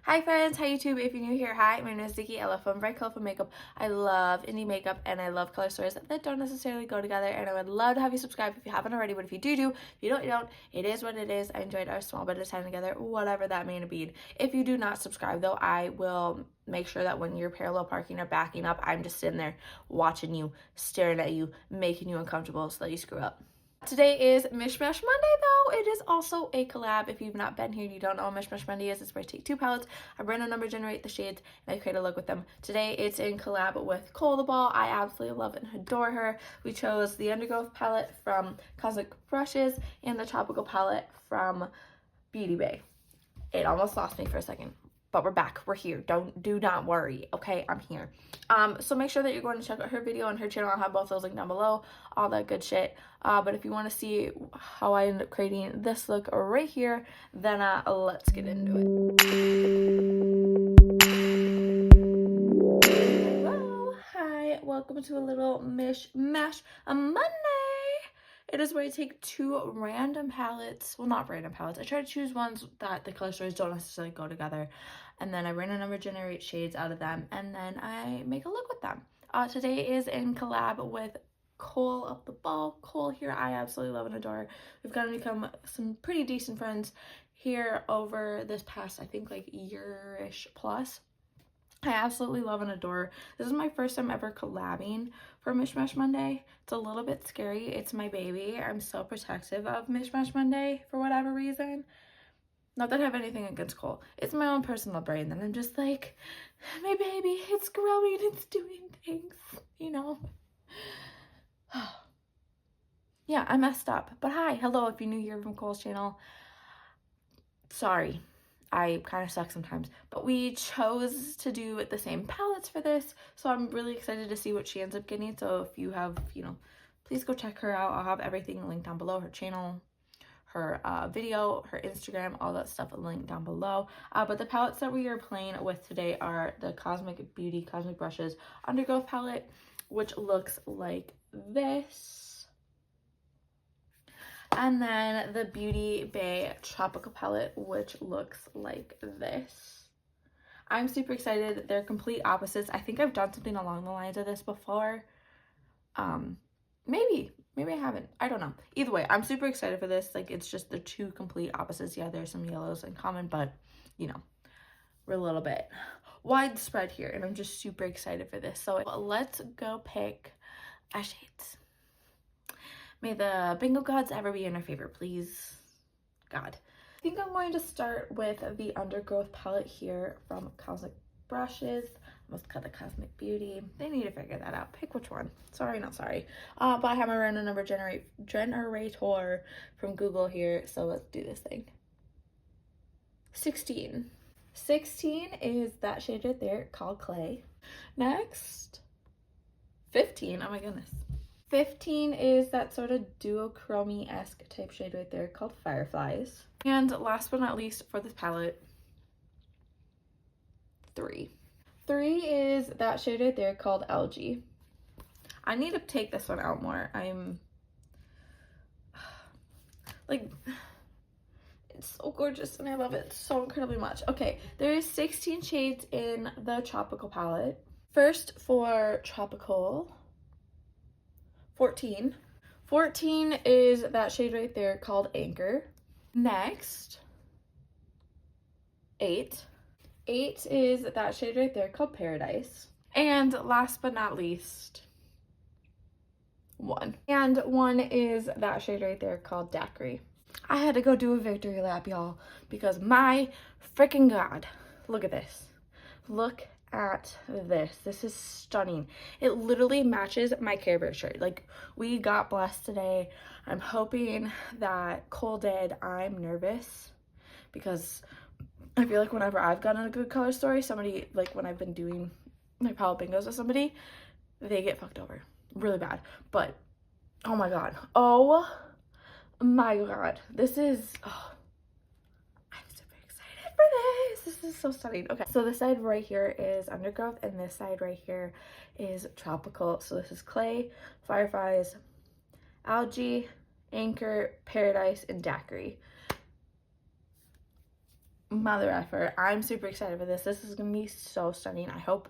Hi friends, hi YouTube. If you're new here, hi, my name is Ziggy. I love fun, bright, colorful makeup. I love indie makeup and I love color stories that don't necessarily go together, and I would love to have you subscribe if you haven't already, but if you do, if you don't, you don't. It is what it is. I enjoyed our small bit of time together, whatever that may be. If you do not subscribe though, I will make sure that when you're parallel parking or backing up, I'm just sitting there watching you, staring at you, making you uncomfortable so that you screw up. Today is Mish Monday though. It is also a collab. If you've not been here, you don't know what Mish Monday is. It's where I take two palettes, I random number generate the shades, and I create a look with them. Today it's in collab with Collab. I absolutely love and adore her. We chose the Undergrowth palette from Cosmic Brushes and the Tropical palette from Beauty Bay. It almost lost me for a second, but we're back. We're here. Do not worry. Okay, I'm here. So make sure that you're going to check out her video on her channel. I'll have both those linked down below, all that good shit. But if you want to see how I ended up creating this look right here, then let's get into it. Hello, hi, welcome to a little Mish Mash Monday. It is where I take two random palettes, well, not random palettes, I try to choose ones that the color stories don't necessarily go together, and then I random number generate shades out of them, and then I make a look with them. Today is in collab with Cole of the Ball. Cole here, I absolutely love and adore. We've gotten to become some pretty decent friends here over this past, I think, like year-ish plus. I absolutely love and adore. This is my first time ever collabing for Mish Mash Monday. It's a little bit scary. It's my baby. I'm so protective of Mish Mash Monday for whatever reason. Not that I have anything against Cole. It's my own personal brain that I'm just like, my baby, it's growing, it's doing things, you know? Yeah, I messed up. But hi, hello, if you're new here from Cole's channel. Sorry. I kind of suck sometimes, but we chose to do the same palettes for this, so I'm really excited to see what she ends up getting. So if you have, please go check her out. I'll have everything linked down below, her channel, her video, her Instagram, all that stuff linked down below. But the palettes that we are playing with today are the Cosmic Beauty Cosmic Brushes Undergrowth palette, which looks like this. And then the Beauty Bay Tropical palette, which looks like this. I'm super excited. They're complete opposites. I think I've done something along the lines of this before. Maybe I haven't. I don't know. Either way, I'm super excited for this. Like, it's just the two complete opposites. Yeah, there's some yellows in common, but, we're a little bit widespread here, and I'm just super excited for this. So let's go pick our shades. May the bingo gods ever be in our favor, please. God. I think I'm going to start with the Undergrowth palette here from Cosmic Brushes. I must cut the Cosmic Beauty. They need to figure that out. Pick which one. Sorry, not sorry. But I have my random number generator from Google here, so let's do this thing. 16. 16 is that shade right there called Clay. Next, 15. Oh my goodness. 15 is that sort of duochrome-esque type shade right there called Fireflies. And last but not least for this palette, 3. 3 is that shade right there called Algae. I need to take this one out more. I'm like, it's so gorgeous and I love it so incredibly much. Okay, there is 16 shades in the Tropical palette. First for Tropical, 14. 14 is that shade right there called Anchor. Next, 8. 8 is that shade right there called Paradise. And last but not least, 1. And 1 is that shade right there called Daiquiri. I had to go do a victory lap, y'all, because my freaking God, look at this. Look at this. This is stunning. It literally matches my Care Bear shirt. Like, we got blessed today. I'm hoping that Cole did. I'm nervous because I feel like whenever I've gotten a good color story, somebody, like when I've been doing my palette bingos with somebody, they get fucked over really bad. But oh my God, this is, I'm super excited for this. This is so stunning. Okay, so this side right here is Undergrowth and this side right here is Tropical. So this is Clay, Fireflies, Algae, Anchor, Paradise, and Daiquiri. mother effer. I'm super excited for this. This is gonna be so stunning. I hope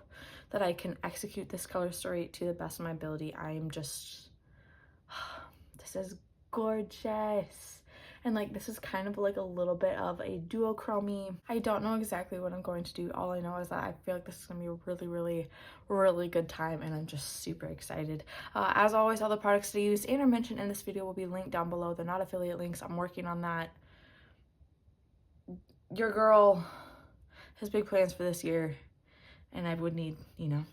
that I can execute this color story to the best of my ability. I am just, this is gorgeous. And like, this is kind of like a little bit of a duochrome. I don't know exactly what I'm going to do. All I know is that I feel like this is gonna be a really, really, really good time, and I'm just super excited. As always, all the products that I used and are mentioned in this video will be linked down below. They're not affiliate links. I'm working on that. Your girl has big plans for this year, and I would need, you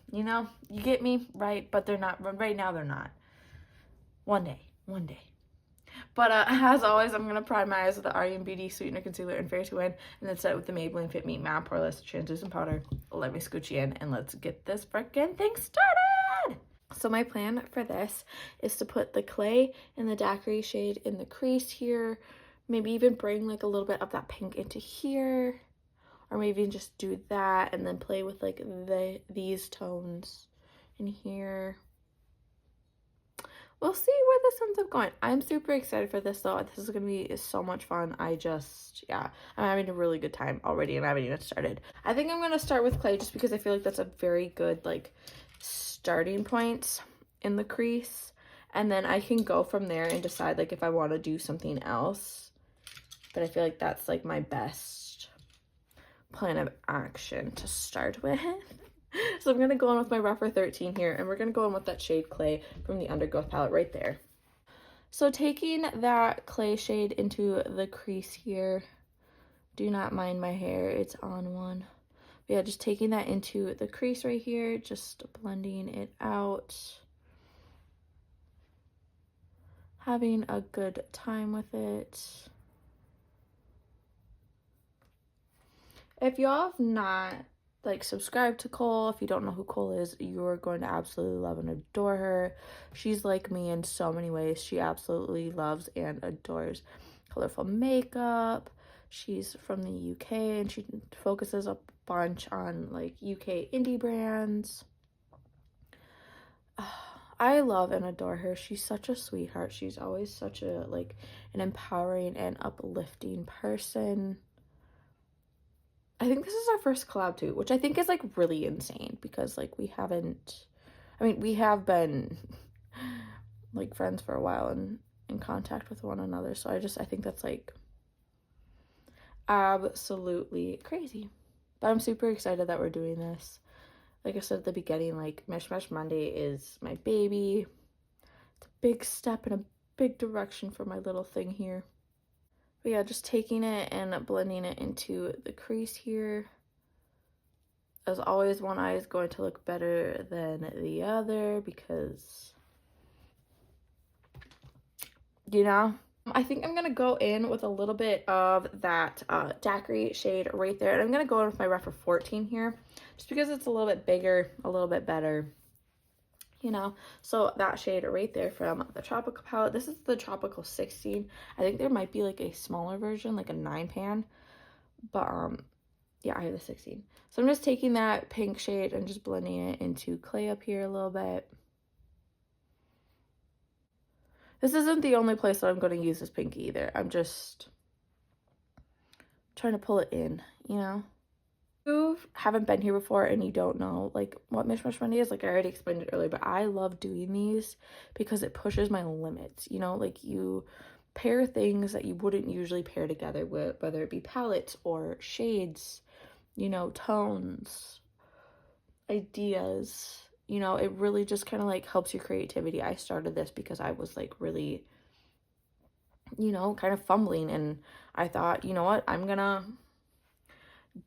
get me, right? But they're not, right now they're not. One day. But as always, I'm going to prime my eyes with the REM Beauty Sweetener Concealer in Fair to Win, and then set it with the Maybelline Fit Me Matte Poreless Translucent Powder. Let me scooch you in, and let's get this frickin' thing started! So my plan for this is to put the clay and the daiquiri shade in the crease here, maybe even bring like a little bit of that pink into here, or maybe just do that and then play with like these tones in here. We'll see where this ends up going. I'm super excited for this though. This is gonna be so much fun. Yeah, I'm having a really good time already, and I haven't even started. I think I'm gonna start with clay just because I feel like that's a very good like starting point in the crease, and then I can go from there and decide like if I want to do something else. But I feel like that's like my best plan of action to start with. So I'm going to go in with my Rougher 13 here, and we're going to go in with that shade Clay from the Undergrowth palette right there. So taking that clay shade into the crease here, do not mind my hair, it's on one. But yeah, just taking that into the crease right here, just blending it out. Having a good time with it. If y'all have not like subscribe to Cole, if you don't know who Cole is, you're going to absolutely love and adore her. She's like me in so many ways. She absolutely loves and adores colorful makeup. She's from the UK, and she focuses a bunch on like UK indie brands. I love and adore her. She's such a sweetheart. She's always such a like an empowering and uplifting person. I think this is our first collab too, which I think is like really insane because like we have been like friends for a while and in contact with one another. So I think that's like absolutely crazy. But I'm super excited that we're doing this. Like I said at the beginning, like Mish Monday is my baby. It's a big step in a big direction for my little thing here. But yeah, just taking it and blending it into the crease here. As always, one eye is going to look better than the other because, I think I'm going to go in with a little bit of that daiquiri shade right there. And I'm going to go in with my Rougher 14 here just because it's a little bit bigger, a little bit better. So that shade right there from the Tropical palette. This is the Tropical 16. I think there might be like a smaller version, like a 9-pan, but yeah, I have the 16. So I'm just taking that pink shade and just blending it into clay up here a little bit. This isn't the only place that I'm going to use this pink either. I'm just trying to pull it in, If you haven't been here before and you don't know like what Mish Monday is, like I already explained it earlier, but I love doing these because it pushes my limits. Like you pair things that you wouldn't usually pair together with, whether it be palettes or shades, tones, ideas. It really just kind of like helps your creativity. I started this because I was like really kind of fumbling, and I thought, you know what, I'm gonna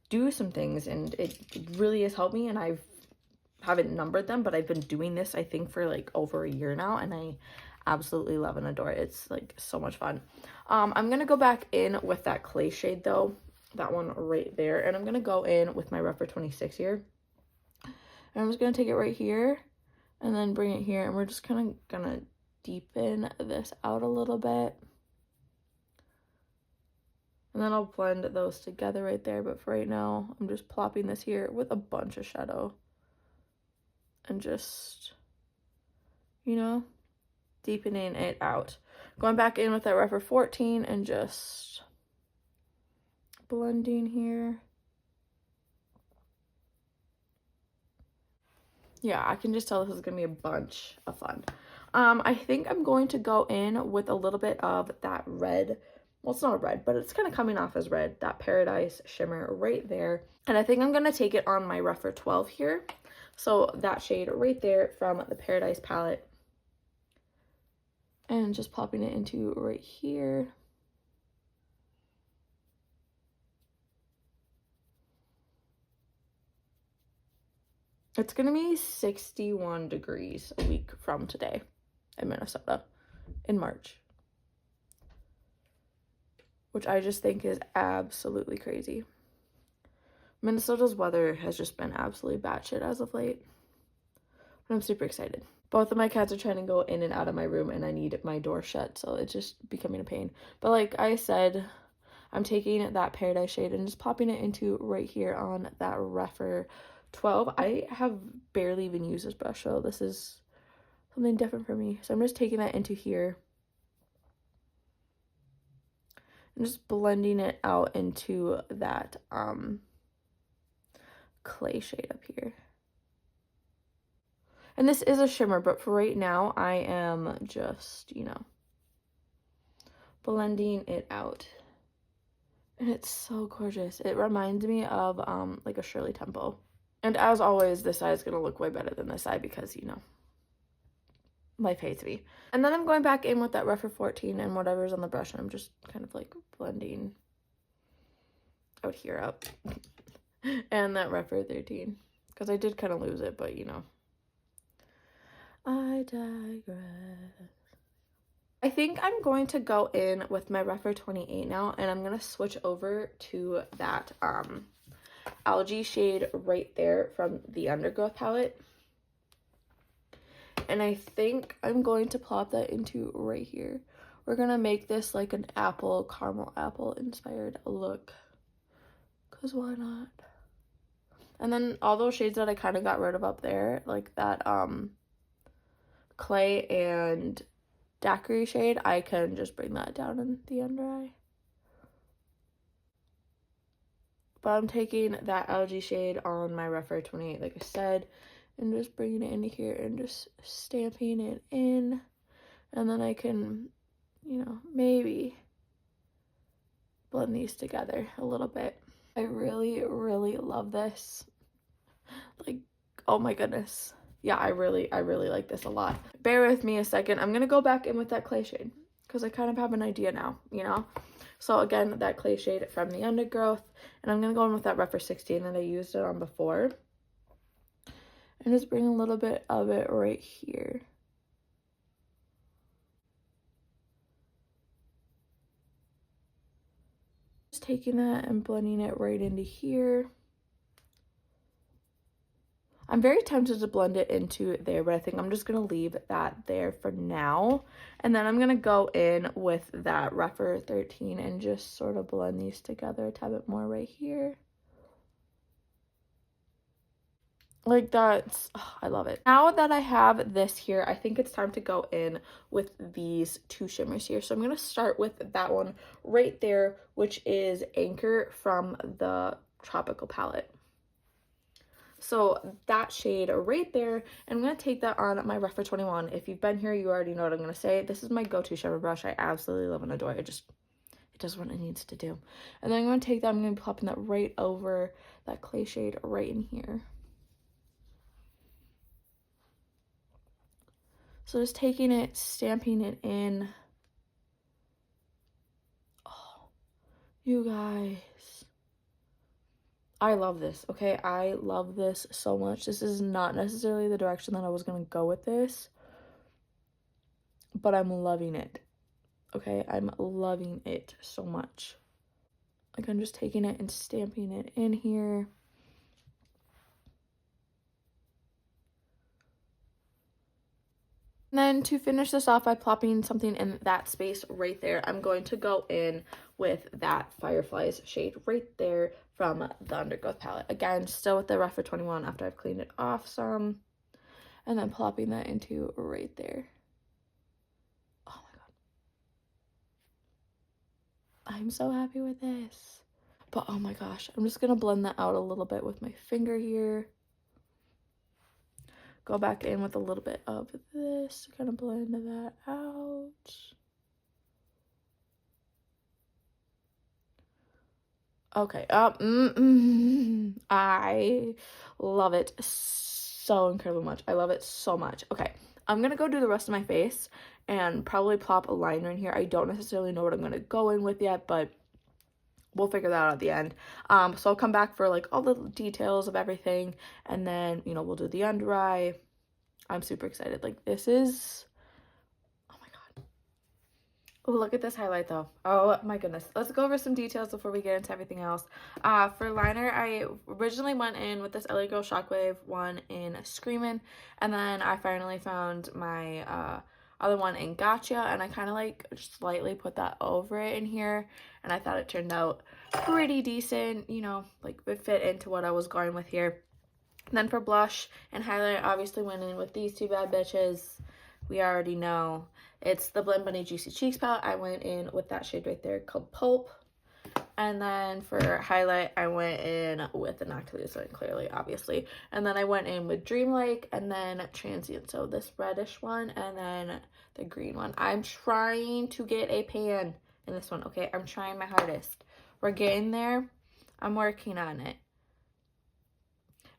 do some things, and it really has helped me. And I haven't numbered them, but I've been doing this I think for like over a year now, and I absolutely love and adore it. It's like so much fun. I'm gonna go back in with that clay shade though, that one right there, and I'm gonna go in with my Rougher 26 here, and I'm just gonna take it right here and then bring it here, and we're just kind of gonna deepen this out a little bit. And then I'll blend those together right there. But for right now, I'm just plopping this here with a bunch of shadow. And just, deepening it out. Going back in with that Rougher 14 and just blending here. Yeah, I can just tell this is gonna be a bunch of fun. I think I'm going to go in with a little bit of that red. Well, it's not red, but it's kind of coming off as red, that Paradise shimmer right there. And I think I'm gonna take it on my Rougher 12 here. So that shade right there from the Paradise palette. And just popping it into right here. It's gonna be 61 degrees a week from today in Minnesota in March, which I just think is absolutely crazy. Minnesota's weather has just been absolutely batshit as of late, but I'm super excited. Both of my cats are trying to go in and out of my room, and I need my door shut, so it's just becoming a pain. But like I said, I'm taking that Paradise shade and just popping it into right here on that Rougher 12. I have barely even used this brush, so this is something different for me. So I'm just taking that into here and just blending it out into that clay shade up here. And this is a shimmer, but for right now I am just, you know, blending it out. And it's so gorgeous. It reminds me of like a Shirley Temple. And as always, this side is going to look way better than this side because, you know, life hates me. And then I'm going back in with that Rougher 14 and whatever's on the brush, and I'm just kind of like blending out here up. And that Rougher 13. Because I did kind of lose it, but, you know. I digress. I think I'm going to go in with my Rougher 28 now, and I'm going to switch over to that Algae shade right there from the Undergrowth palette. And I think I'm going to plop that into right here. We're going to make this like an apple, caramel apple inspired look. Because why not? And then all those shades that I kind of got rid of up there, like that clay and daiquiri shade, I can just bring that down in the under eye. But I'm taking that Algae shade on my Rougher 28, like I said, and just bringing it into here and just stamping it in. And then I can, you know, maybe blend these together a little bit. I really, really love this. Like, oh my goodness. Yeah, I really like this a lot. Bear with me a second. I'm going to go back in with that clay shade because I kind of have an idea now, you know? So again, that clay shade from the Undergrowth, and I'm going to go in with that Rougher 16 that I used it on before. And just bring a little bit of it right here. Just taking that and blending it right into here. I'm very tempted to blend it into there, but I think I'm just going to leave that there for now. And then I'm going to go in with that Rougher 13 and just sort of blend these together a tad bit more right here. Like that's, oh, I love it. Now that I have this here, I think it's time to go in with these two shimmers here. So I'm going to start with that one right there, which is Anchor from the Tropical palette. So that shade right there, and I'm going to take that on my Rougher 21. If you've been here, you already know what I'm going to say. This is my go-to shimmer brush. I absolutely love and adore it. It does what it needs to do. And then I'm going to take that, I'm going to be popping that right over that clay shade right in here. So just taking it, stamping it in. Oh, you guys. I love this, okay? I love this so much. This is not necessarily the direction that I was going to go with this, but I'm loving it, okay? I'm loving it so much. Like, I'm just taking it and stamping it in here. And then to finish this off by plopping something in that space right there, I'm going to go in with that Fireflies shade right there from the Undergrowth palette. Again, still with the Rougher 21 after I've cleaned it off some. And then plopping that into right there. Oh my god. I'm so happy with this. But oh my gosh, I'm just gonna blend that out a little bit with my finger here. Go back in with a little bit of this to kind of blend that out. Okay, I love it so incredibly much. I love it so much. Okay, I'm gonna go do the rest of my face and probably plop a liner in here. I don't necessarily know what I'm gonna go in with yet, but we'll figure that out at the end. So I'll come back for like all the details of everything, and then, you know, we'll do the under eye. I'm super excited. Like, this is, oh my god. Oh, look at this highlight though. Oh my goodness. Let's go over some details before we get into everything else. For liner, I originally went in with this LA Girl Shockwave one in Screamin', and then I finally found my other one in Gotcha, and I kind of like just slightly put that over it in here, and I thought it turned out pretty decent, you know, like it fit into what I was going with here. And then for blush and highlight, I obviously went in with these two bad bitches. We already know it's the Blend Bunny Juicy Cheeks palette. I went in with that shade right there called Pulp. And then for highlight, I went in with the Noctilus one, clearly, obviously. And then I went in with Dreamlake and then Transient. So this reddish one and then the green one. I'm trying to get a pan in this one, okay? I'm trying my hardest. We're getting there. I'm working on it.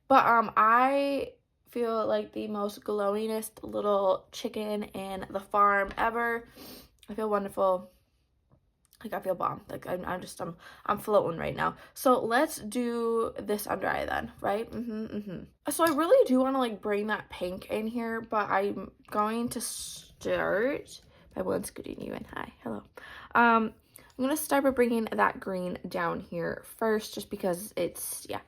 But I feel like the most glowingest little chicken in the farm ever. I feel wonderful. Like, I feel bomb. Like, I'm floating right now. So let's do this under eye then, right? So I really do want to like bring that pink in here, but I'm going to start by one scooting you in. Hi, hello. I'm gonna start by bringing that green down here first, just because it's, yeah,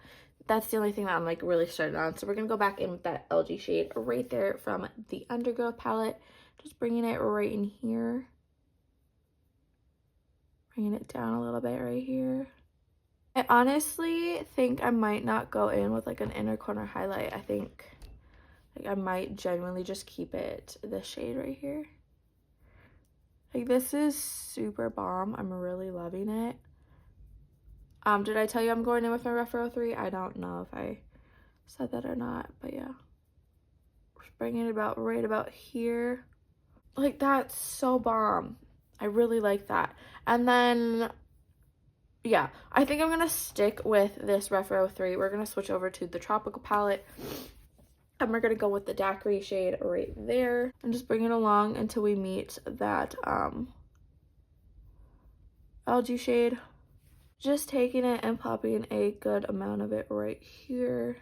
that's the only thing that I'm like really started on. So we're gonna go back in with that LG shade right there from the Undergrowth palette. Just bringing it right in here. Bringing it down a little bit right here. I honestly think I might not go in with like an inner corner highlight. I think like I might genuinely just keep it this shade right here. Like, this is super bomb. I'm really loving it. Did I tell you I'm going in with my Referral 3? I don't know if I said that or not, but yeah. Just bringing it about right about here. Like, that's so bomb. I really like that. And then, yeah, I think I'm going to stick with this Referral 3. We're going to switch over to the Tropical palette. And we're going to go with the daiquiri shade right there. And just bring it along until we meet that algae shade. Just taking it and popping a good amount of it right here.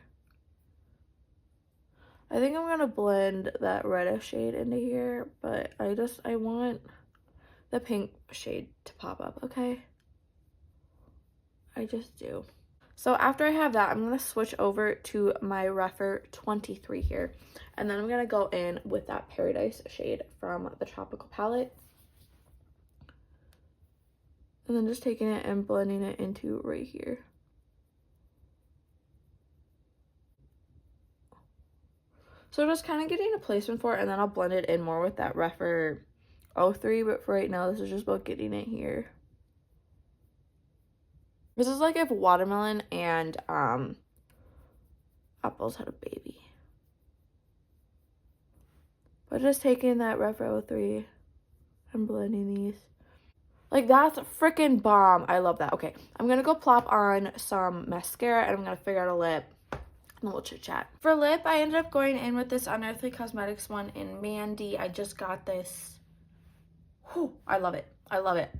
I think I'm gonna blend that reddish shade into here, but I want the pink shade to pop up, okay? I just do. So after I have that, I'm gonna switch over to my Refer 23 here, and then I'm gonna go in with that Paradise shade from the Tropical palette. And then just taking it and blending it into right here. So just kind of getting a placement for it, and then I'll blend it in more with that Refer 03, but for right now, this is just about getting it here. This is like if watermelon and apples had a baby. But just taking that Refer 03 and blending these. Like, that's freaking bomb. I love that. Okay, I'm gonna go plop on some mascara, and I'm gonna figure out a lip, and then we'll chit chat. For lip, I ended up going in with this Unearthly Cosmetics one in Mandy. I just got this. Whew, I love it. I love it.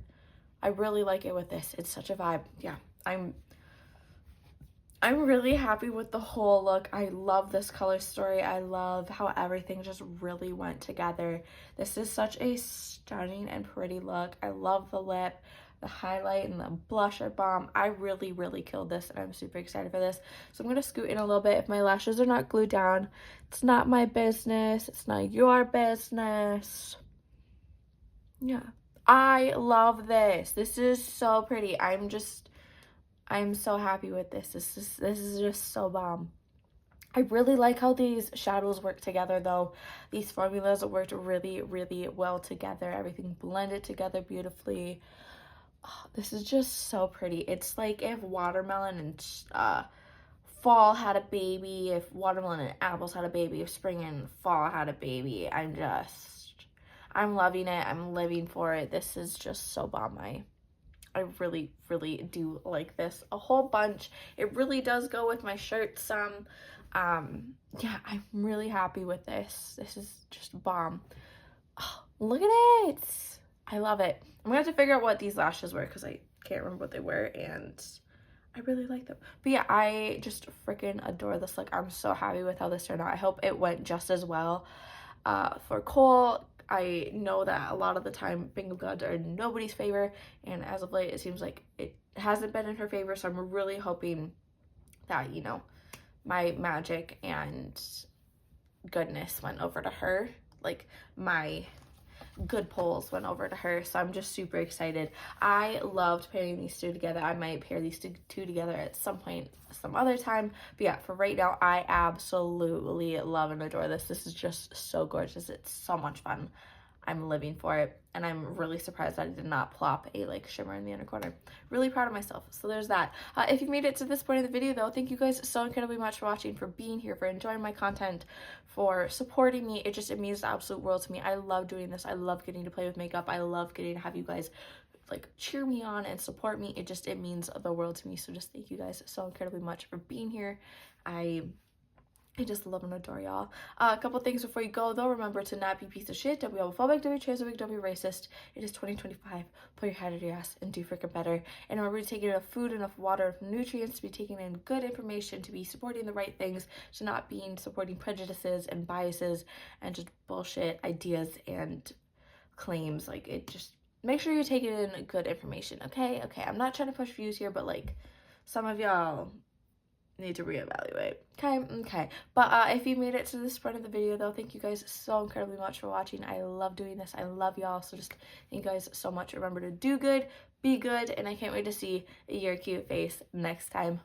I really like it with this. It's such a vibe. Yeah, I'm really happy with the whole look. I love this color story. I love how everything just really went together. This is such a stunning and pretty look. I love the lip, the highlight, and the blush are bomb. I really, really killed this, and I'm super excited for this. So I'm going to scoot in a little bit. If my lashes are not glued down, it's not my business. It's not your business. Yeah. I love this. This is so pretty. I'm so happy with this. This is just so bomb. I really like how these shadows work together though. These formulas worked really, really well together. Everything blended together beautifully. Oh, this is just so pretty. It's like if watermelon and fall had a baby, if watermelon and apples had a baby, if spring and fall had a baby. I'm loving it. I'm living for it. This is just so bomb. I really, really do like this a whole bunch. It really does go with my shirt some. Yeah, I'm really happy with this. This is just bomb. Oh, look at it. I love it. I'm gonna have to figure out what these lashes were because I can't remember what they were, and I really like them. But yeah, I just freaking adore this look. I'm so happy with how this turned out. I hope it went just as well for Cole. I know that a lot of the time Bingham Gods are in nobody's favor, and as of late it seems like it hasn't been in her favor, so I'm really hoping that, you know, my magic and goodness went over to her, like my good pulls went over to her, so I'm just super excited. I loved pairing these two together. I might pair these two together at some point some other time, but yeah, for right now I absolutely love and adore this. This is just so gorgeous. It's so much fun. I'm living for it, and I'm really surprised that I did not plop a like shimmer in the inner corner. Really proud of myself. So there's that. If you made it to this point of the video though, thank you guys so incredibly much for watching, for being here, for enjoying my content, for supporting me. It means the absolute world to me. I love doing this. I love getting to play with makeup. I love getting to have you guys like cheer me on and support me. It means the world to me. So just thank you guys so incredibly much for being here. I just love and adore y'all. A couple things before you go though. Remember to not be a piece of shit. Don't be homophobic, don't be transphobic, don't be racist. It is 2025. Put your head out of your ass and do freaking better. And remember to take in enough food, enough water, enough nutrients, to be taking in good information, to be supporting the right things, to not being supporting prejudices and biases and just bullshit ideas and claims. Like, it just, make sure you're taking in good information, okay? Okay, I'm not trying to push views here, but like, some of y'all need to reevaluate. Okay. But if you made it to this point of the video though, thank you guys so incredibly much for watching. I love doing this. I love y'all. So just thank you guys so much. Remember to do good, be good, and I can't wait to see your cute face next time.